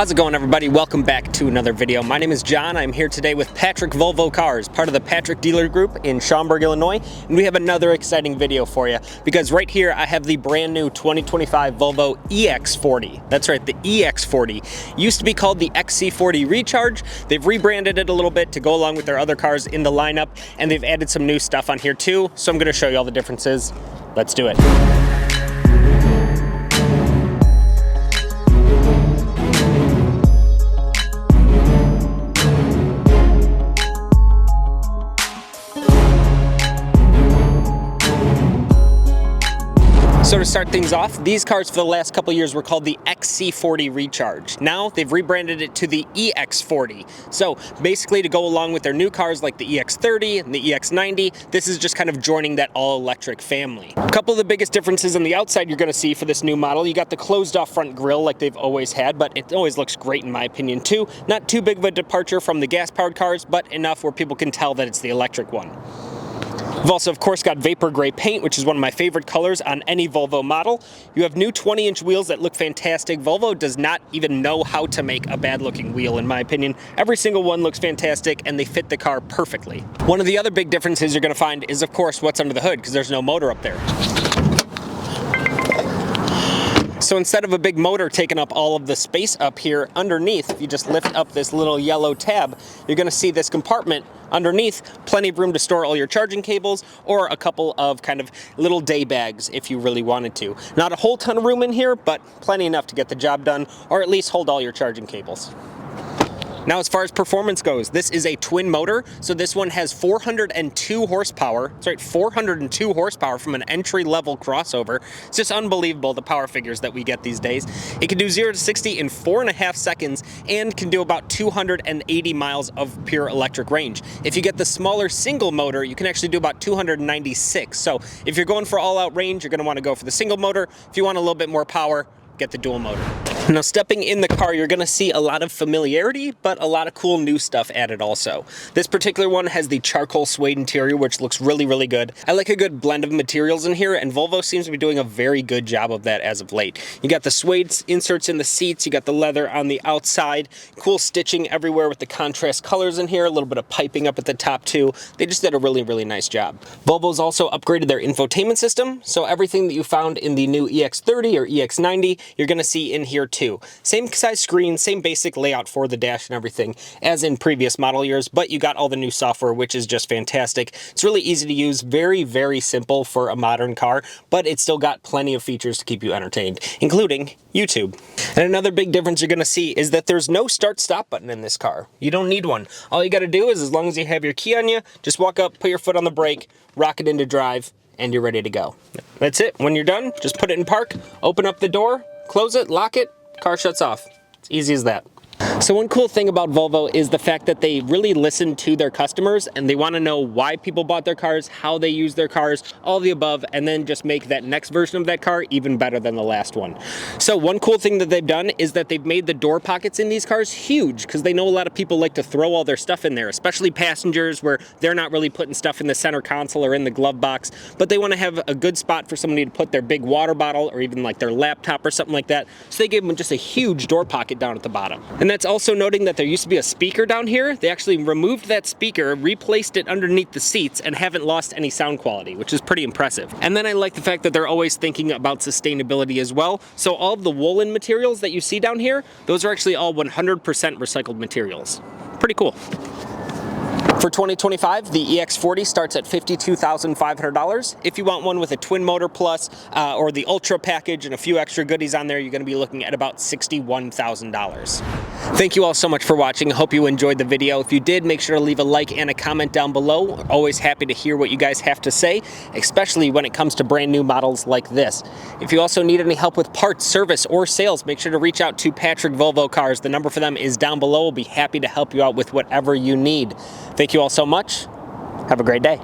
How's it going, everybody? Welcome back to another video. My name is John. I'm here today with Patrick Volvo Cars, part of the Patrick Dealer Group in Schaumburg, Illinois, and we have another exciting video for you because right here I have the brand new 2025 Volvo EX40. That's right, the EX40. Used to be called the XC40 Recharge. They've rebranded it a little bit to go along with their other cars in the lineup, and they've added some new stuff on here too, so I'm going to show you all the differences. Let's do it. So to start things off, these cars for the last couple years were called the XC40 Recharge. Now they've rebranded it to the EX40. So basically to go along with their new cars like the EX30 and the EX90, this is just kind of joining that all-electric family. A couple of the biggest differences on the outside you're going to see for this new model, you got the closed-off front grille like they've always had, but it always looks great in my opinion too. Not too big of a departure from the gas-powered cars, but enough where people can tell that it's the electric one. We've also, of course, got vapor gray paint, which is one of my favorite colors on any Volvo model. You have new 20-inch wheels that look fantastic. Volvo does not even know how to make a bad-looking wheel, in my opinion. Every single one looks fantastic, and they fit the car perfectly. One of the other big differences you're going to find is, of course, what's under the hood, because there's no motor up there. So instead of a big motor taking up all of the space up here underneath, if you just lift up this little yellow tab, you're going to see this compartment underneath, plenty of room to store all your charging cables or a couple of kind of little day bags if you really wanted to. Not a whole ton of room in here, but plenty enough to get the job done or at least hold all your charging cables. Now, as far as performance goes, this is a twin motor, so this one has 402 horsepower. That's right, 402 horsepower from an entry-level crossover. It's just unbelievable, the power figures that we get these days. It can do 0 to 60 in 4.5 seconds and can do about 280 miles of pure electric range. If you get the smaller single motor, you can actually do about 296. So if you're going for all-out range, you're going to want to go for the single motor. If you want a little bit more power, get the dual motor. Now, stepping in the car, you're going to see a lot of familiarity, but a lot of cool new stuff added also. This particular one has the charcoal suede interior, which looks really, really good. I like a good blend of materials in here, and Volvo seems to be doing a very good job of that as of late. You got the suede inserts in the seats, you got the leather on the outside, cool stitching everywhere with the contrast colors in here, a little bit of piping up at the top too. They just did a really, really nice job. Volvo's also upgraded their infotainment system, so everything that you found in the new EX30 or EX90, you're going to see in here too. Same size screen, same basic layout for the dash and everything as in previous model years, but you got all the new software, which is just fantastic. It's really easy to use, very, very simple for a modern car, but it's still got plenty of features to keep you entertained, including YouTube. And another big difference you're going to see is that there's no start-stop button in this car. You don't need one. All you got to do is, as long as you have your key on you, just walk up, put your foot on the brake, rock it into drive, and you're ready to go. That's it. When you're done, just put it in park, open up the door, close it, lock it, car shuts off. It's easy as that. So one cool thing about Volvo is the fact that they really listen to their customers and they want to know why people bought their cars, how they use their cars, all the above, and then just make that next version of that car even better than the last one. So one cool thing that they've done is that they've made the door pockets in these cars huge because they know a lot of people like to throw all their stuff in there, especially passengers where they're not really putting stuff in the center console or in the glove box, but they want to have a good spot for somebody to put their big water bottle or even like their laptop or something like that. So they gave them just a huge door pocket down at the bottom. And that's also noting that there used to be a speaker down here. They actually removed that speaker, replaced it underneath the seats, and haven't lost any sound quality, which is pretty impressive. And then I like the fact that they're always thinking about sustainability as well. So all of the woolen materials that you see down here, those are actually all 100% recycled materials. Pretty cool. For 2025, the EX40 starts at $52,500. If you want one with a twin motor plus or the Ultra package and a few extra goodies on there, you're going to be looking at about $61,000. Thank you all so much for watching. I hope you enjoyed the video. If you did, make sure to leave a like and a comment down below. We're always happy to hear what you guys have to say, especially when it comes to brand new models like this. If you also need any help with parts, service, or sales, make sure to reach out to Patrick Volvo Cars. The number for them is down below. We'll be happy to help you out with whatever you need. Thank you all so much. Have a great day.